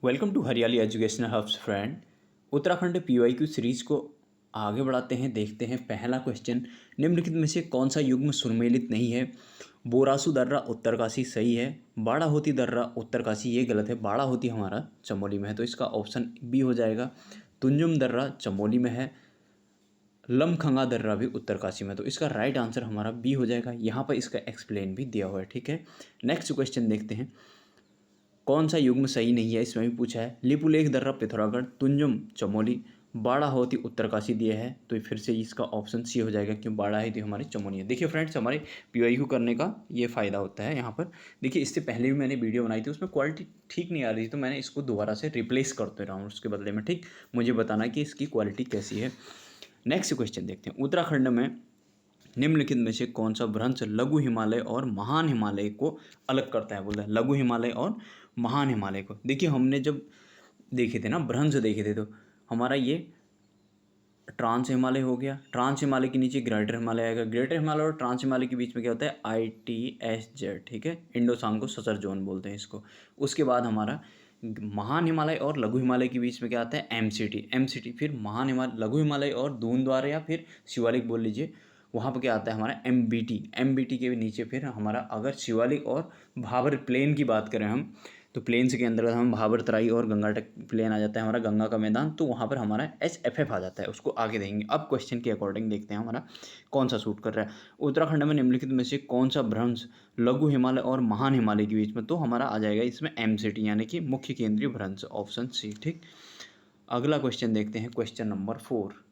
Welcome to Hariyali educational hubs friend. Uttarakhand PYQ series को आगे बढ़ाते हैं। देखते हैं पहला क्वेश्चन, निम्नलिखित में से कौन सा युग्म सुमेलित नहीं है? बोरासू दर्रा उत्तरकाशी सही है। बाड़ा होती दर्रा उत्तरकाशी ये गलत है। बाड़ा होती हमारा चमोली में है, तो इसका ऑप्शन बी हो जाएगा। तुंजुम दर्रा चमोली में है। लमखंगा दर्रा भी उत्तरकाशी में, तो इसका राइट आंसर हमारा बी हो जाएगा। यहाँ पर इसका एक्सप्लेन भी दिया हुआ है। ठीक है, नेक्स्ट क्वेश्चन देखते हैं, कौन सा युग्म सही नहीं है, इसमें भी पूछा है। लिपुलेख दर्रा पिथौरागढ़, तुंजुम चमोली, बाड़ा होती उत्तरकाशी दिया है, तो फिर से इसका ऑप्शन सी हो जाएगा, क्यों बाड़ा है तो हमारी चमोली है। देखिए फ्रेंड्स, हमारे पीवाईक्यू करने का ये फ़ायदा होता है यहाँ पर। देखिए इससे पहले भी मैंने वीडियो बनाई थी, उसमें क्वालिटी ठीक नहीं आ रही थी, तो मैंने इसको दोबारा से रिप्लेस करते रहा हूँ उसके बदले में। ठीक, मुझे बताना कि इसकी क्वालिटी कैसी है। नेक्स्ट क्वेश्चन देखते हैं, उत्तराखंड में निम्नलिखित में से कौन सा भ्रंश लघु हिमालय और महान हिमालय को अलग करता है? बोलते हैं लघु हिमालय और महान हिमालय को। देखिए हमने जब देखे थे ना भ्रंश देखे थे, तो हमारा ये ट्रांस हिमालय हो गया। ट्रांस हिमालय के नीचे ग्रेटर हिमालय आएगा। ग्रेटर हिमालय और ट्रांस हिमालय के बीच में क्या होता है? ITSZ। ठीक है, इंडो सांगो सचर जोन बोलते हैं इसको। उसके बाद हमारा महान हिमालय और लघु हिमालय के बीच में क्या आता है? MCT। फिर महान हिमालय, लघु हिमालय और दूनद्वार या फिर शिवालिक बोल लीजिए, वहाँ पर क्या आता है हमारा? MBT के भी नीचे फिर हमारा, अगर शिवालिक और भाबर प्लेन की बात करें हम, तो प्लेन्स के अंदर हम भाबर तराई और गंगा तक प्लेन आ जाता है हमारा, गंगा का मैदान, तो वहाँ पर हमारा HFF आ जाता है, उसको आगे देंगे। अब क्वेश्चन के अकॉर्डिंग देखते हैं हमारा कौन सा सूट कर रहा है। उत्तराखंड में निम्नलिखित में से कौन सा भ्रंश लघु हिमालय और महान हिमालय के बीच में? तो हमारा आ जाएगा इसमें MCT, यानी कि मुख्य केंद्रीय भ्रंश, ऑप्शन सी। ठीक, अगला क्वेश्चन देखते हैं, क्वेश्चन नंबर 4।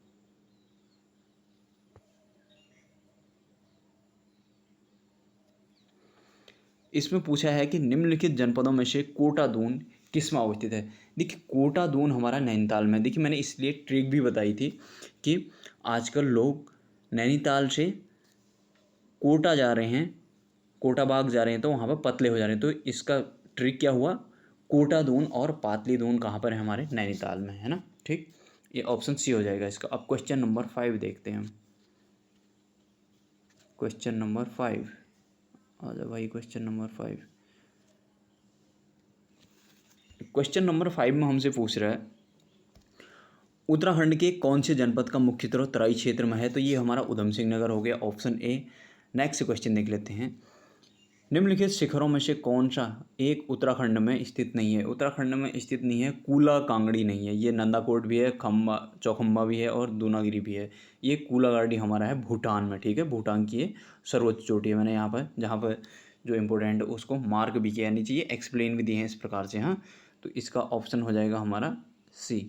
इसमें पूछा है कि निम्नलिखित जनपदों में से कोटा दून किसमें अवस्थित है? देखिए कोटा दून हमारा नैनीताल में। देखिए मैंने इसलिए ट्रिक भी बताई थी कि आजकल लोग नैनीताल से कोटा जा रहे हैं, कोटा बाग जा रहे हैं, तो वहाँ पर पतले हो जा रहे हैं। तो इसका ट्रिक क्या हुआ? कोटा दून और पातली दून कहाँ पर है? हमारे नैनीताल में है ना। ठीक, ये ऑप्शन सी हो जाएगा इसका। अब क्वेश्चन नंबर 5 देखते हैं हम। क्वेश्चन नंबर 5 आ जाओ भाई, क्वेश्चन नंबर 5। क्वेश्चन नंबर 5 में हमसे पूछ रहा है, उत्तराखंड के कौन से जनपद का मुख्य स्रोत तराई क्षेत्र में है? तो ये हमारा उधम सिंह नगर हो गया, ऑप्शन ए। नेक्स्ट क्वेश्चन देख लेते हैं, निम्नलिखित शिखरों में से कौन सा एक उत्तराखंड में स्थित नहीं है? उत्तराखंड में स्थित नहीं है, कूला कांगड़ी नहीं है। ये नंदाकोट भी है, खम्बा चौखम्बा भी है और दूनागिरी भी है। ये कूलागाड़ी हमारा है भूटान में। ठीक है, भूटान की ये सर्वोच्च चोटी है। मैंने यहाँ पर जहाँ पर जो इम्पोर्टेंट है उसको मार्क भी किया, नीचे ये एक्सप्लेन भी दिए हैं इस प्रकार से। हाँ, तो इसका ऑप्शन हो जाएगा हमारा सी।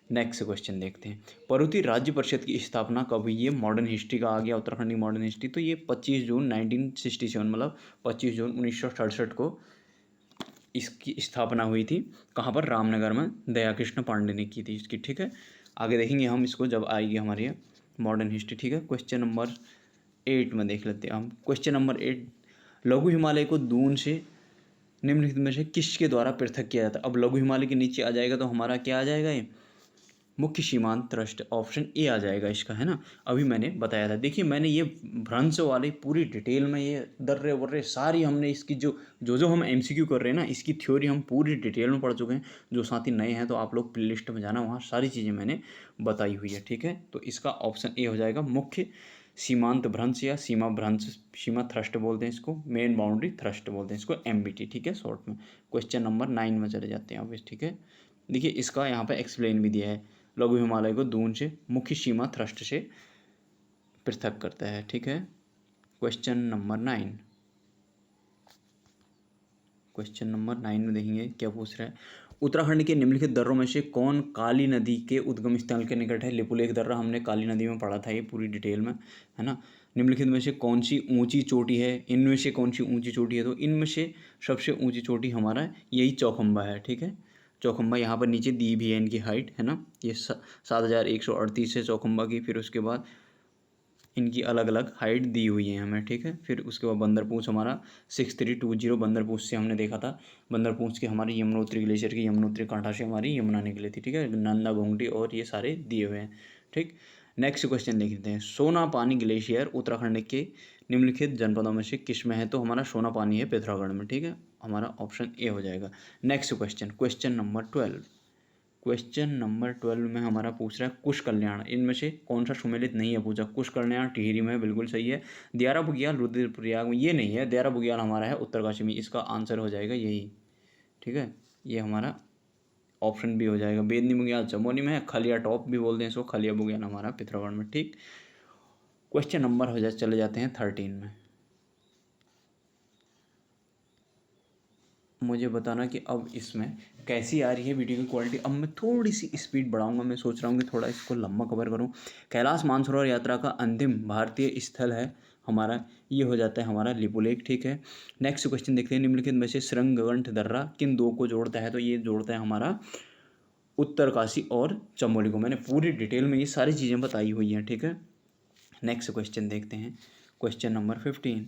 नेक्स्ट क्वेश्चन देखते हैं, पर्वतीय राज्य परिषद की स्थापना कब हुई? ये मॉडर्न हिस्ट्री का आ गया, उत्तराखंड की मॉडर्न हिस्ट्री। तो ये 25 जून 1967, मतलब 25 जून 1967 को इसकी स्थापना हुई थी। कहाँ पर? रामनगर में दया कृष्ण पांडे ने की थी इसकी। ठीक है, आगे देखेंगे हम इसको जब आएगी हमारी मॉडर्न हिस्ट्री। ठीक है, क्वेश्चन नंबर 8 में देख लेते हैं हम। क्वेश्चन नंबर 8, लघु हिमालय को दून से निम्नलिखित में से किसके द्वारा पृथक किया जाता है? अब लघु हिमालय के नीचे आ जाएगा तो हमारा क्या आ जाएगा? ये मुख्य सीमांत थ्रस्ट, ऑप्शन ए आ जाएगा इसका, है ना। अभी मैंने बताया था। देखिए मैंने ये भ्रंश वाली पूरी डिटेल में, ये दर्रे वर्रे सारी हमने इसकी जो जो जो हम MCQ कर रहे हैं ना, इसकी थ्योरी हम पूरी डिटेल में पढ़ चुके हैं। जो साथी नए हैं तो आप लोग प्लेलिस्ट में जाना, वहाँ सारी चीज़ें मैंने बताई हुई है। ठीक है, तो इसका ऑप्शन ए हो जाएगा, मुख्य सीमांत भ्रंश या सीमा भ्रंश, सीमा थ्रस्ट बोलते हैं इसको, मेन बाउंड्री थ्रस्ट बोलते हैं इसको, MBT। ठीक है, शॉर्ट में। क्वेश्चन नंबर 9 में चले जाते हैं अब। ठीक है, देखिए इसका यहाँ पे एक्सप्लेन भी दिया है, लघु हिमालय को दून से मुख्य सीमा थ्रस्ट से पृथक करता है। ठीक है, क्वेश्चन नंबर 9। क्वेश्चन नंबर 9 में देखेंगे क्या पूछ रहा है, उत्तराखंड के निम्नलिखित दर्रों में से कौन काली नदी के उद्गम स्थल के निकट है? लिपुलेख दर्रा हमने काली नदी में पढ़ा था, ये पूरी डिटेल में, है ना। निम्नलिखित में से कौन सी ऊंची चोटी है? इनमें से कौन सी ऊंची चोटी है? तो इनमें से सबसे ऊंची चोटी हमारा यही चौखम्बा है। ठीक है, चौखम्बा यहाँ पर नीचे दी भी है इनकी हाइट, है ना। ये 7138 है चौखम्बा की। फिर उसके बाद इनकी अलग अलग हाइट दी हुई है हमें। ठीक है, फिर उसके बाद बंदरपूंछ हमारा 6320 बंदरपूंछ से हमने देखा था। बंदरपूंछ के हमारी यमुनोत्री ग्लेशियर की यमुनोत्री कांठा से हमारी यमुना निकली थी। ठीक है, नंदा घोंगटी और ये सारे दिए हुए हैं। ठीक, नेक्स्ट क्वेश्चन देख लेते हैं, सोना पानी ग्लेशियर उत्तराखंड के निम्नलिखित जनपदों में से किस में है? तो हमारा सोनापानी है पिथौरागढ़ में, ठीक है, हमारा ऑप्शन ए हो जाएगा। Next question, question number 12। Question number 12 में हमारा पूछ रहा है कुश कल्याण इनमें से कौन सा सुमेलित नहीं है पूछा। कुश कल्याण टिहरी में बिल्कुल सही है। दियारा बुग्याल रुद्रप्रयाग में ये नहीं है, दियारा बुग्याल हमारा है उत्तरकाशी में, इसका आंसर हो जाएगा यही, ठीक है, ये हमारा ऑप्शन बी हो जाएगा। बेदनी बुग्याल चमोली में है, खलिया टॉप भी बोलते हैं इसको, खलिया बुग्याल हमारा पिथौरागढ़ में, ठीक। क्वेश्चन नंबर हो जाए, चले जाते हैं 13 में। मुझे बताना कि अब इसमें कैसी आ रही है वीडियो की क्वालिटी। अब मैं थोड़ी सी स्पीड बढ़ाऊंगा, मैं सोच रहा हूँ कि थोड़ा इसको लंबा कवर करूँ। कैलाश मानसरोवर यात्रा का अंतिम भारतीय स्थल है हमारा, ये हो जाता है हमारा लिपुलेख, ठीक है। नेक्स्ट क्वेश्चन देखते हैं, निम्नलिखित में से श्रृंगगंठ दर्रा किन दो को जोड़ता है? तो ये जोड़ता है हमारा उत्तरकाशी और चमोली को। मैंने पूरी डिटेल में ये सारी चीज़ें बताई हुई हैं, ठीक है। नेक्स्ट क्वेश्चन देखते हैं, क्वेश्चन नंबर 15।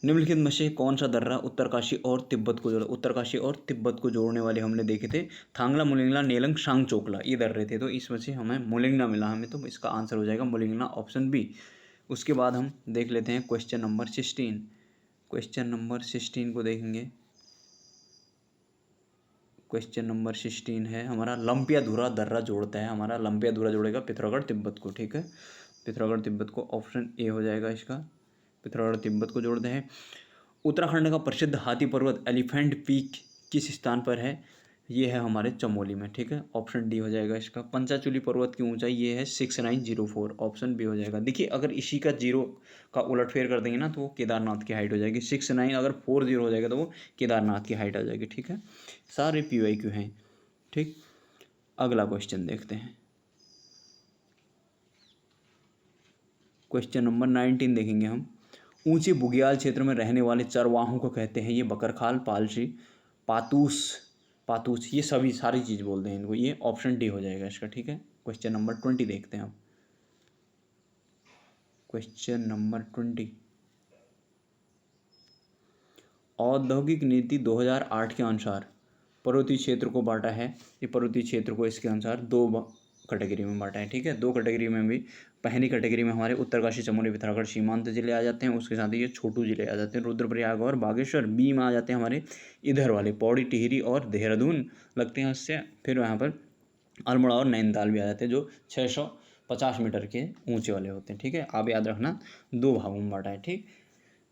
निम्नलिखित में से कौन सा दर्रा उत्तरकाशी और तिब्बत को जोड़ा? उत्तरकाशी और तिब्बत को जोड़ने वाले हमने देखे थे थांगला, मुलिंगला, नेलंग, सांगचोकला, ये दर्रे थे। तो इसमें से हमें मुलिंगला मिला हमें, तो इसका आंसर हो जाएगा मुलिंगला, ऑप्शन बी। उसके बाद हम देख लेते हैं क्वेश्चन नंबर 16। क्वेश्चन नंबर 16 को देखेंगे। क्वेश्चन नंबर 16 है हमारा लंपियाधुरा दर्रा जोड़ता है, हमारा लंपियाधुरा जोड़ेगा पिथौरागढ़ तिब्बत को, ठीक है, पिथौरागढ़ तिब्बत को, ऑप्शन ए हो जाएगा इसका, पिथौरागढ़ तिब्बत को जोड़ते हैं। उत्तराखंड का प्रसिद्ध हाथी पर्वत एलिफेंट पीक किस स्थान पर है? ये है हमारे चमोली में, ठीक है, ऑप्शन डी हो जाएगा इसका। पंचाचूली पर्वत की ऊंचाई ये है 6904, ऑप्शन बी हो जाएगा। देखिए अगर इसी का जीरो का उलटफेर कर देंगे ना तो वो केदारनाथ की हाइट हो जाएगी। 69 अगर 40 हो जाएगा तो वो केदारनाथ की हाइट आ जाएगी, ठीक है। सारे PYQ हैं, ठीक। अगला क्वेश्चन देखते हैं, क्वेश्चन नंबर 19 देखेंगे हम। ऊंचे बुग्याल क्षेत्र में रहने वाले चरवाहों को कहते हैं? ये बकरखाल, पालसी, पातूस, पातूस, ये सभी सारी चीज़ बोलते हैं इनको, ये ऑप्शन डी हो जाएगा इसका, ठीक है। क्वेश्चन नंबर 20 देखते हैं अब। क्वेश्चन नंबर 20, औद्योगिक नीति 2008 के अनुसार पर्वतीय क्षेत्र को बांटा है। ये पर्वतीय क्षेत्र को इसके अनुसार दो कैटेगरी में बांटा है, ठीक है। दो कैटेगरी में भी, पहली कैटेगरी में हमारे उत्तरकाशी, चमोली, पिथौरागढ़ सीमांत जिले आ जाते हैं, उसके साथ ही ये छोटू जिले आ जाते हैं, रुद्रप्रयाग और बागेश्वर। बी में आ जाते हैं हमारे इधर वाले पौड़ी, टिहरी और देहरादून लगते हैं उससे। फिर यहाँ पर अल्मोड़ा और नैनीताल भी आ जाते हैं जो 650 मीटर के ऊंचे वाले होते हैं, ठीक है। आप याद रखना, दो भागों में बांटा है, ठीक,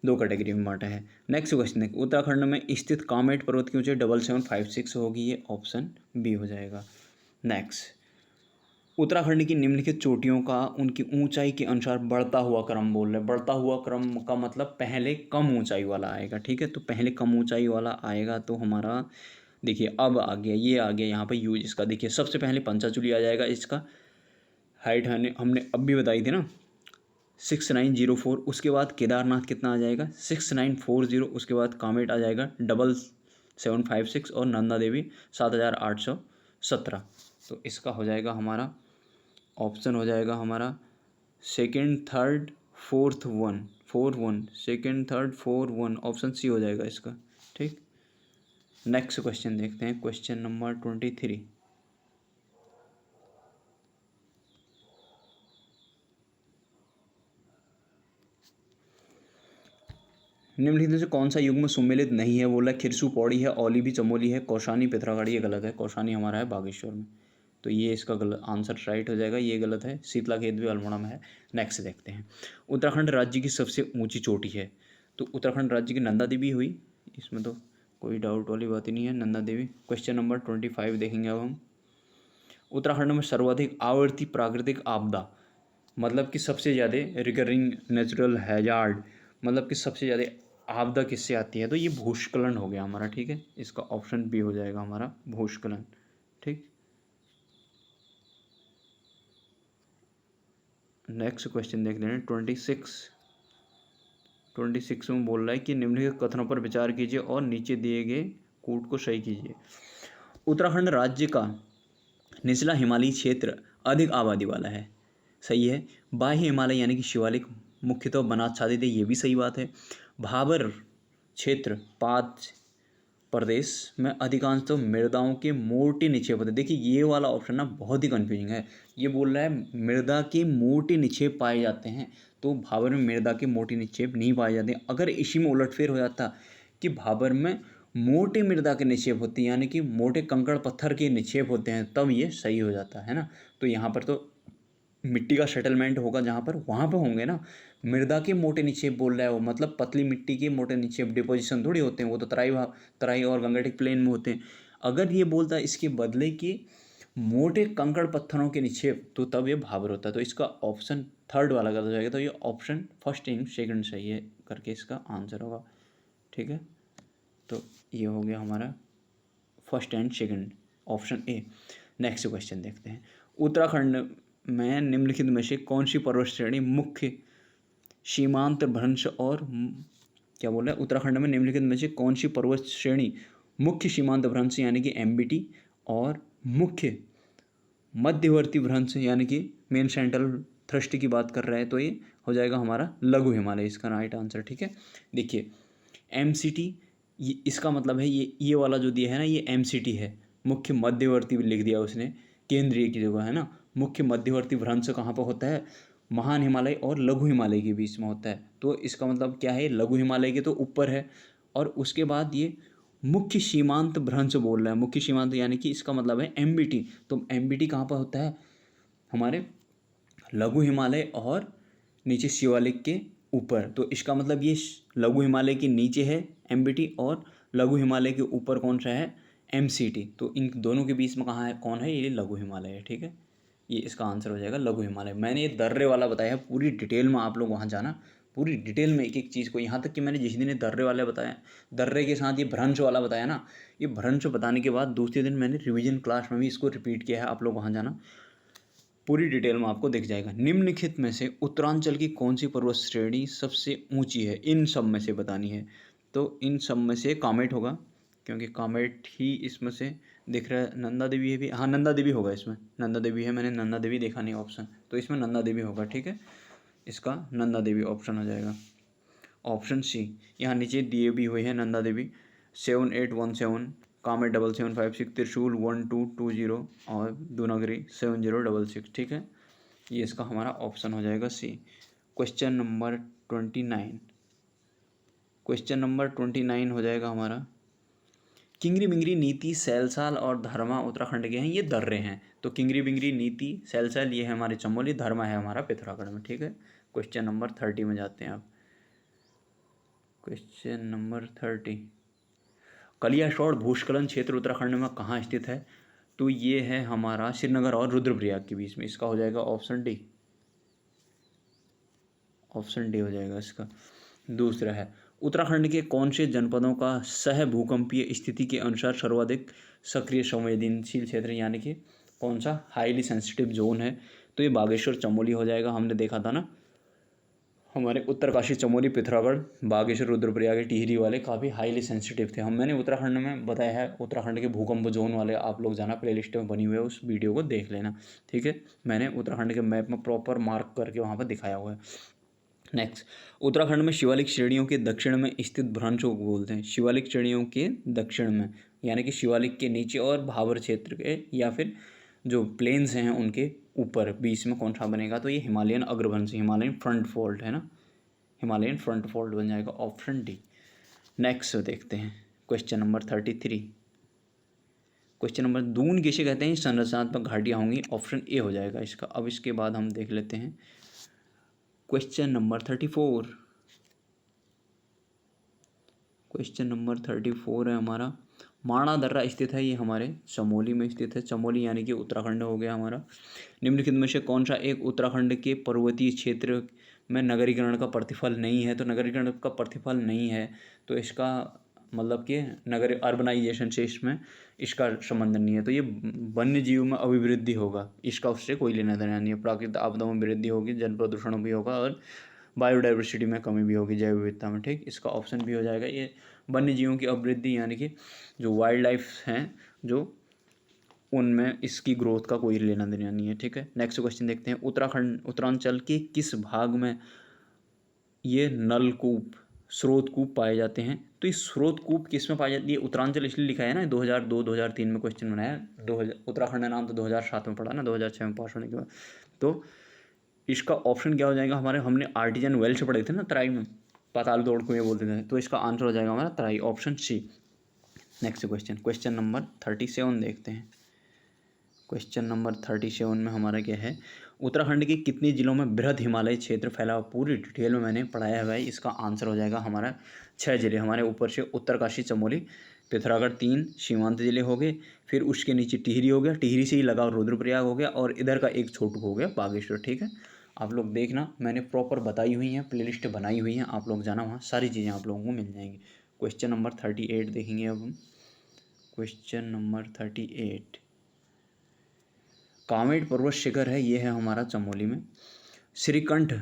दो कैटेगरी में बांटा है। नेक्स्ट क्वेश्चन है, उत्तराखंड में स्थित कामेट पर्वत की ऊंचाई 7756 होगी, ये ऑप्शन बी हो जाएगा। नेक्स्ट, उत्तराखंड की निम्नलिखित चोटियों का उनकी ऊंचाई के अनुसार बढ़ता हुआ क्रम बोल रहे हैं। बढ़ता हुआ क्रम का मतलब पहले कम ऊंचाई वाला आएगा, ठीक है। तो पहले कम ऊंचाई वाला आएगा तो हमारा देखिए अब आ गया, ये आ गया यहाँ पे यूज इसका। देखिए सबसे पहले पंचाचूली आ जाएगा, इसका हाइट हमने अब भी बताई थी ना 6904। उसके बाद केदारनाथ कितना आ जाएगा 6940। उसके बाद कामेट आ जाएगा 7756 और नंदा देवी 7817। तो इसका हो जाएगा हमारा ऑप्शन हो जाएगा हमारा second, third, fourth one, 4-1, second, third, 4-1, option C हो जाएगा इसका, ठीक। नेक्स्ट क्वेश्चन देखते हैं, क्वेश्चन नंबर 23। निम्नलिखित में से कौन सा युग्म सुमेलित नहीं है? बोला खिरसू पौड़ी है, औली भी चमोली है, कौशानी पिथौरागढ़, ये गलत है। कौशानी हमारा है बागेश्वर में, तो ये इसका गलत आंसर राइट हो जाएगा, ये गलत है। शीतला खेत भी अल्मोड़ा में है। नेक्स्ट देखते हैं, उत्तराखंड राज्य की सबसे ऊंची चोटी है? तो उत्तराखंड राज्य की नंदा देवी हुई, इसमें तो कोई डाउट वाली बात ही नहीं है, नंदा देवी। क्वेश्चन नंबर 25 देखेंगे अब हम। उत्तराखंड में सर्वाधिक आवर्ती प्राकृतिक आपदा मतलब कि सबसे ज़्यादा रिकरिंग नेचुरल हैजार्ड मतलब कि सबसे ज़्यादा आपदा किससे आती है? तो ये भूस्खलन हो गया हमारा, ठीक है। इसका ऑप्शन बी हो जाएगा हमारा भूस्खलन, ठीक। नेक्स्ट क्वेश्चन देख लें 26 में बोल रहा है कि निम्नलिखित कथनों पर विचार कीजिए और नीचे दिए गए कूट को सही कीजिए। उत्तराखंड राज्य का निचला हिमालयी क्षेत्र अधिक आबादी वाला है, सही है। बाह्य हिमालय यानी कि शिवालिक मुख्यतः वनाच्छादित है, ये भी सही बात है। भाबर क्षेत्र पात प्रदेश में अधिकांशतः मृदाओं के मोटे निक्षेप होते हैं। देखिए ये वाला ऑप्शन ना बहुत ही कंफ्यूजिंग है। ये बोल रहा है मृदा के मोटे निक्षेप पाए जाते हैं, तो भाबर में मृदा के मोटे निक्षेप नहीं पाए जाते। अगर इसी में उलटफेर हो जाता कि भाबर में मोटे मृदा के निक्षेप होते हैं, यानी कि मोटे कंकड़ पत्थर के निक्षेप होते हैं, तब ये सही हो जाता है ना। तो यहाँ पर तो मिट्टी का सेटलमेंट होगा जहाँ पर, वहाँ पर होंगे ना। मृदा के मोटे निक्षेप बोल रहा है वो, मतलब पतली मिट्टी के मोटे निक्षेप डिपोजिशन थोड़ी होते हैं, वो तो तराई और गंगेटिक प्लेन में होते हैं। अगर ये बोलता है इसके बदले कि मोटे कंकड़ पत्थरों के निक्षेप, तो तब ये भाबर होता है। तो इसका ऑप्शन थर्ड वाला गलत हो जाएगा। तो ये ऑप्शन फर्स्ट एंड सेकंड सही है करके इसका आंसर होगा। ठीक है, तो ये हो गया हमारा first and second, option A. Next question देखते हैं। उत्तराखंड में निम्नलिखित में से कौन सी पर्वत श्रेणी मुख्य सीमांत भ्रंश और क्या बोल रहा है, उत्तराखंड में निम्नलिखित में से कौन सी पर्वत श्रेणी मुख्य सीमांत भ्रंश यानी कि एमबीटी और मुख्य मध्यवर्ती भ्रंश यानी कि मेन सेंट्रल थ्रस्ट की बात कर रहा है, तो ये हो जाएगा हमारा लघु हिमालय, इसका राइट आंसर। ठीक है, देखिए एमसीटी, ये इसका मतलब है ये वाला जो दिया है ना, ये एमसीटी है, मुख्य मध्यवर्ती भी लिख दिया उसने, केंद्रीय की जगह है ना। मुख्य मध्यवर्ती भ्रंश कहाँ पर होता है, महान हिमालय और लघु हिमालय के बीच में होता है। तो इसका मतलब क्या है, लघु हिमालय के तो ऊपर है, और उसके बाद ये मुख्य सीमांत भ्रंश बोल रहा है। मुख्य सीमांत यानी कि इसका मतलब है एमबीटी। तो एमबीटी कहाँ पर होता है, हमारे लघु हिमालय और नीचे शिवालिक के ऊपर। तो इसका मतलब ये लघु हिमालय के नीचे है एमबीटी और लघु हिमालय के ऊपर कौन सा है, एमसीटी। तो इन दोनों के बीच में कहाँ है, कौन है, ये लघु हिमालय है। ठीक है, ये इसका आंसर हो जाएगा लघु हिमालय। मैंने ये दर्रे वाला बताया, पूरी डिटेल में आप लोग वहाँ जाना, पूरी डिटेल में एक एक चीज़ को। यहाँ तक कि मैंने जिस दिन ये दर्रे वाले बताया, दर्रे के साथ ये भ्रंश वाला बताया ना, ये भ्रंश बताने के बाद दूसरे दिन मैंने रिवीजन क्लास में भी इसको रिपीट किया है। आप लोग वहाँ जाना, पूरी डिटेल में आपको दिख जाएगा। निम्नलिखित में से उत्तरांचल की कौन सी पर्वत श्रेणी सबसे ऊंची है, इन सब में से बतानी है। तो इन सब में से कामेट होगा, क्योंकि कामेट ही इसमें से दिख रहा है। नंदा देवी है भी, हाँ नंदा देवी होगा इसमें, नंदा देवी है, मैंने नंदा देवी देखा नहीं ऑप्शन, तो इसमें नंदा देवी होगा। ठीक है, इसका नंदा देवी ऑप्शन हो जाएगा, ऑप्शन सी। यहाँ नीचे दिए भी हुए हैं नंदा देवी 7817, कामेट 7756, त्रिशूल 1220 और दूनागरी 7066। ठीक है, ये इसका हमारा ऑप्शन हो जाएगा सी। क्वेश्चन नंबर 29, क्वेश्चन नंबर 29 हो जाएगा हमारा, किंगरी बिंगरी, नीति, सैलसाल और धर्मा उत्तराखंड के हैं, ये दर्रे हैं। तो किंगरी बिंगरी, नीति, सैलसाल ये है हमारे चमोली, धर्मा है हमारा पिथौरागढ़ में। ठीक है, क्वेश्चन नंबर 30 में जाते हैं आप। क्वेश्चन नंबर 30, कलियासोड़ भूस्खलन क्षेत्र उत्तराखंड में कहाँ स्थित है। तो ये है हमारा श्रीनगर और रुद्रप्रयाग के बीच में, इसका हो जाएगा ऑप्शन डी, ऑप्शन डी हो जाएगा इसका। दूसरा है, उत्तराखंड के कौन से जनपदों का सह भूकंपीय स्थिति के अनुसार सर्वाधिक सक्रिय संवेदनशील क्षेत्र, यानी कि कौन सा हाईली सेंसिटिव जोन है। तो ये बागेश्वर चमोली हो जाएगा। हमने देखा था ना, हमारे उत्तरकाशी, चमोली, पिथौरागढ़, बागेश्वर, रुद्रप्रयाग, टिहरी वाले काफ़ी हाईली सेंसिटिव थे। मैंने उत्तराखंड में बताया है, उत्तराखंड के भूकंप जोन वाले आप लोग जाना, प्लेलिस्ट में बनी हुई है, उस वीडियो को देख लेना। ठीक है, मैंने उत्तराखंड के मैप में प्रॉपर मार्क करके वहाँ पर दिखाया हुआ है। नेक्स्ट, उत्तराखंड में शिवालिक श्रेणियों के दक्षिण में स्थित भ्रंश को बोलते हैं। शिवालिक श्रेणियों के दक्षिण में, यानी कि शिवालिक के नीचे और भाबर क्षेत्र के, या फिर जो प्लेन्स हैं उनके ऊपर बीच में कौन सा बनेगा। तो ये हिमालयन अग्रभ्रंश, हिमालयन फ्रंट फोल्ड है ना, हिमालयन फ्रंट फोल्ड बन जाएगा, ऑप्शन डी। नेक्स्ट देखते हैं question number 33, question number, Doon किसे कहते हैं, संरचनात्मक घाटियाँ होंगी, ऑप्शन ए हो जाएगा इसका। अब इसके बाद हम देख लेते हैं क्वेश्चन नंबर 34, क्वेश्चन नंबर 34 है हमारा, माणा दर्रा स्थित है, ये हमारे चमोली में स्थित है। चमोली यानी कि उत्तराखंड हो गया हमारा। निम्नलिखित में से कौन सा एक उत्तराखंड के पर्वतीय क्षेत्र में नगरीकरण का प्रतिफल नहीं है। तो नगरीकरण का प्रतिफल नहीं है, तो इसका मतलब कि नगर अर्बनाइजेशन से इसमें इसका संबंध नहीं है। तो ये वन्य जीव में अभिवृद्धि होगा, इसका उससे कोई लेना देना नहीं है। प्राकृतिक आपदाओं में वृद्धि होगी, जल प्रदूषण भी होगा और बायोडाइवर्सिटी में कमी भी होगी, जैव विविधता में। ठीक, इसका ऑप्शन भी हो जाएगा। ये वन्य जीवों की अभिवृद्धि, यानी कि जो वाइल्ड लाइफ हैं जो, उनमें इसकी ग्रोथ का कोई लेना देना नहीं है। ठीक है, नेक्स्ट क्वेश्चन देखते हैं, उत्तरांचल के किस भाग में ये नलकूप, स्रोतकूप पाए जाते हैं। तो ये स्रोतकूप किस में पाई जाती है, उत्तरांचल इसलिए लिखा है ना, 2002-2003 में क्वेश्चन बनाया। 2000 उत्तराखंड नाम तो 2007 में पढ़ा ना, 2006 में पास होने के बाद। तो इसका ऑप्शन क्या हो जाएगा हमारे, हमने आर्टिजन वेल से पढ़े थे ना तराई में, पाताल तोड़ कुएं बोलते थे, तो इसका आंसर हो जाएगा हमारा तराई, option C. Next question number 37 देखते हैं। क्वेश्चन नंबर 37 में हमारा क्या है, उत्तराखंड के कितने जिलों में बृहद हिमालय क्षेत्र फैला हुआ, पूरी डिटेल में मैंने पढ़ाया है भाई। इसका आंसर हो जाएगा हमारा 6 जिले हमारे ऊपर से, उत्तरकाशी, चमोली, पिथौरागढ़ 3 सीमांत जिले हो गए, फिर उसके नीचे टिहरी हो गया, टिहरी से ही लगा रुद्रप्रयाग हो गया, और इधर का एक छोटू हो गया बागेश्वर। ठीक है, आप लोग देखना, मैंने प्रॉपर बताई हुई हैं, प्लेलिस्ट बनाई हुई हैं, आप लोग जाना, वहाँ सारी चीज़ें आप लोगों को मिल जाएंगी। क्वेश्चन नंबर 38 देखेंगे अब हम। क्वेश्चन नंबर 38, कामेट पर्वत शिखर है, ये है हमारा चमोली में। श्रीकंठ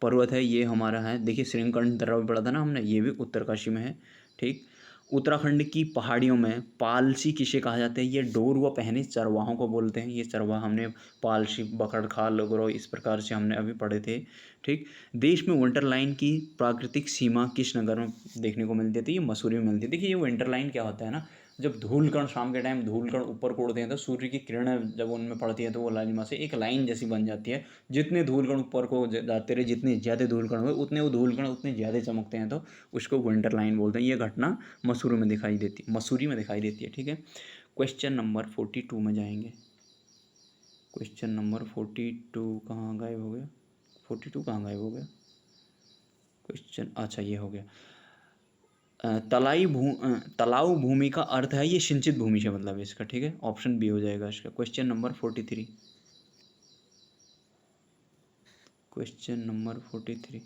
पर्वत है, ये हमारा है, देखिए श्रीकंठ दर्रा भी पढ़ा था ना हमने, ये भी उत्तरकाशी में है। ठीक, उत्तराखंड की पहाड़ियों में पालसी किसे कहा जाता है, ये डोर व पहने चरवाहों को बोलते हैं। ये चरवाहा हमने पालसी, बकड़खाल, गौरव, इस प्रकार से हमने अभी पढ़े थे। ठीक, देश में विंटर लाइन की प्राकृतिक सीमा किस नगर में देखने को मिलती थी, ये मसूरी में मिलती है। देखिए ये विंटर लाइन क्या होता है ना, जब धूलकण शाम के टाइम धूलकण ऊपर को उड़ते हैं तो सूर्य की किरणें जब उनमें पड़ती है तो वो लालिमा से एक लाइन जैसी बन जाती है। जितने धूलकण ऊपर को जाते रहे, जितने ज़्यादा धूलकण हुए उतने वो धूलकण उतने ज़्यादा चमकते हैं, तो उसको विंटर लाइन बोलते हैं। ये घटना मसूरी में दिखाई देती है। ठीक है, क्वेश्चन नंबर 42 में जाएंगे। क्वेश्चन नंबर 42 कहाँ गायब हो गया, 42 कहाँ गायब हो गया क्वेश्चन, अच्छा ये हो गया। तलाऊ भूमि का अर्थ है ये सिंचित भूमि से मतलब है इसका। ठीक है, ऑप्शन बी हो जाएगा इसका। क्वेश्चन नंबर 43, क्वेश्चन नंबर 43,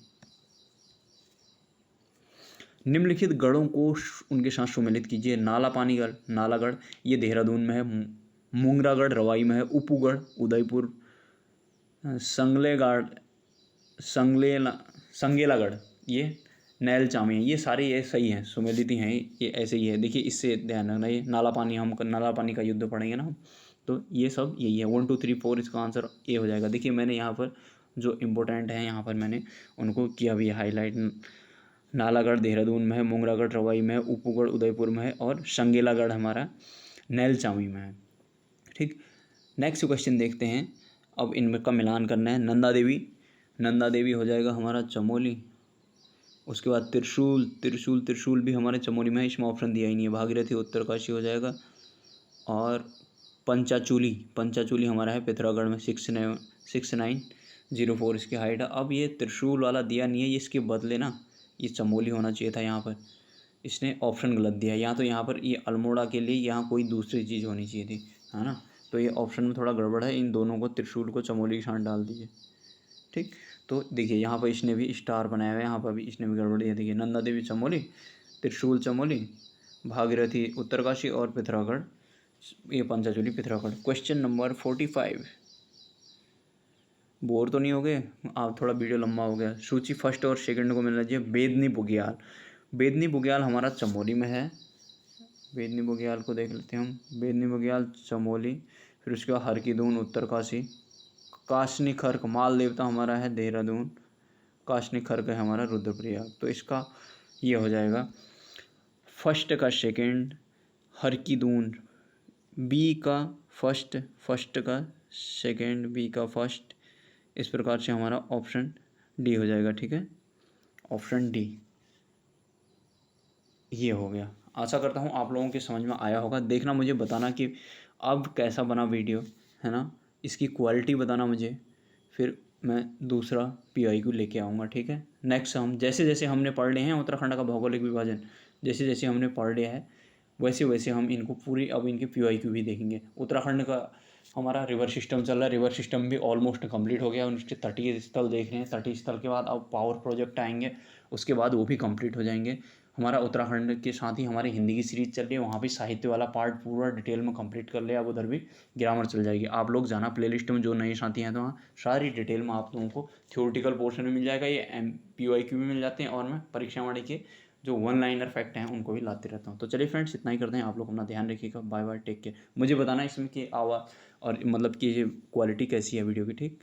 निम्नलिखित गढ़ों को उनके साथ सुमेलित कीजिए। नाला पानीगढ़, नालागढ़, ये देहरादून में है। मुंगरागढ़ रवाई में है। उपूगढ़ उदयपुर, संगलेगढ़, संगेलागढ़ ये नैलचामी है। ये सारे ये सही हैं, सुमेलित ही हैं, ये ऐसे ही है। देखिए इससे ध्यान रखना, ये नाला पानी, हम नाला पानी का युद्ध पढ़ेंगे ना, तो ये सब यही है। 1 2 3 4 इसका आंसर ए हो जाएगा। देखिए मैंने यहाँ पर जो इम्पोर्टेंट है यहाँ पर मैंने उनको किया भी हाईलाइट। नालागढ़ देहरादून में है, मुंगरागढ़ रवाई में है, उपूगढ़ उदयपुर में है, और संगेलागढ़ हमारा नैलचामी में है। ठीक, नेक्स्ट क्वेश्चन देखते हैं। अब इनमें का मिलान करना है। नंदा देवी हो जाएगा हमारा चमोली। उसके बाद त्रिशूल भी हमारे चमोली में है, इसमें ऑप्शन दिया ही नहीं है। भागीरथी उत्तरकाशी हो जाएगा। और पंचाचूली हमारा है पिथौरागढ़ में, 6904 इसकी हाइट है। अब ये त्रिशूल वाला दिया नहीं है, ये इसके बदले ना ये चमोली होना चाहिए था यहाँ पर, इसने ऑप्शन गलत दिया। यहाँ पर ये अल्मोड़ा के लिए यहाँ कोई दूसरी चीज़ होनी चाहिए थी, है ना, तो ये ऑप्शन में थोड़ा गड़बड़ है। इन दोनों को, त्रिशूल को चमोली के साथ डाल दीजिए। ठीक, तो देखिए यहाँ पर इसने भी स्टार बनाया हुआ है, यहाँ पर भी इसने भी गड़बड़ दिया। देखिए नंदा देवी चमोली, त्रिशूल चमोली, भागीरथी उत्तरकाशी, और पिथौरागढ़ ये Panchachuli Pithoragarh. Question number 45, bore तो नहीं हो गए आप, थोड़ा वीडियो लंबा हो गया। सूची फर्स्ट और सेकंड को मिलना चाहिए। बेदनी बुग्याल हमारा चमोली में है। बेदनी बुग्याल को देख लेते हैं हम। बेदनी बुग्याल चमोली, फिर उसके बाद हरकीदून उत्तरकाशी, काशनी खर्क माल देवता हमारा है देहरादून, काशनी खर्क है हमारा रुद्रप्रयाग। तो इसका ये हो जाएगा फर्स्ट का सेकंड, हरकीदून बी का फर्स्ट, फर्स्ट का सेकंड, बी का फर्स्ट, इस प्रकार से हमारा ऑप्शन डी हो जाएगा। ठीक है, ऑप्शन डी ये हो गया। आशा करता हूँ आप लोगों के समझ में आया होगा। देखना, मुझे बताना कि अब कैसा बना वीडियो, है ना, इसकी क्वालिटी बताना मुझे, फिर मैं दूसरा PYQ लेके आऊँगा। ठीक है, नेक्स्ट हम जैसे जैसे हमने पढ़ लिए हैं उत्तराखंड का भौगोलिक विभाजन, जैसे जैसे हमने पढ़ लिया है वैसे वैसे हम इनको पूरी अब इनके PYQ भी देखेंगे। उत्तराखंड का हमारा रिवर सिस्टम चल रहा है, रिवर सिस्टम भी ऑलमोस्ट कंप्लीट हो गया। उसके तटीय स्थल देख रहे हैं, तटीय स्थल के बाद अब पावर प्रोजेक्ट आएंगे, उसके बाद वो भी कंप्लीट हो जाएंगे। हमारा उत्तराखंड के साथ ही हमारी हिंदी की सीरीज चल रही है, वहाँ भी साहित्य वाला पार्ट पूरा डिटेल में कंप्लीट कर लिया। अब उधर भी ग्रामर चल जाएगी। आप लोग जाना प्लेलिस्ट में, जो नए साथी हैं तो वहाँ सारी डिटेल में आप लोगों को थ्योरेटिकल पोर्शन में मिल जाएगा, ये PYQ भी मिल जाते हैं, और मैं परीक्षा वाले के जो 1 लाइनर फैक्ट हैं उनको भी लाते रहता हूँ। तो चलिए फ्रेंड्स, इतना ही करते हैं। आप लोग अपना ध्यान रखिएगा। Bye bye, take care. मुझे बताना इसमें कि आवाज़ और मतलब कि क्वालिटी कैसी है वीडियो की। ठीक।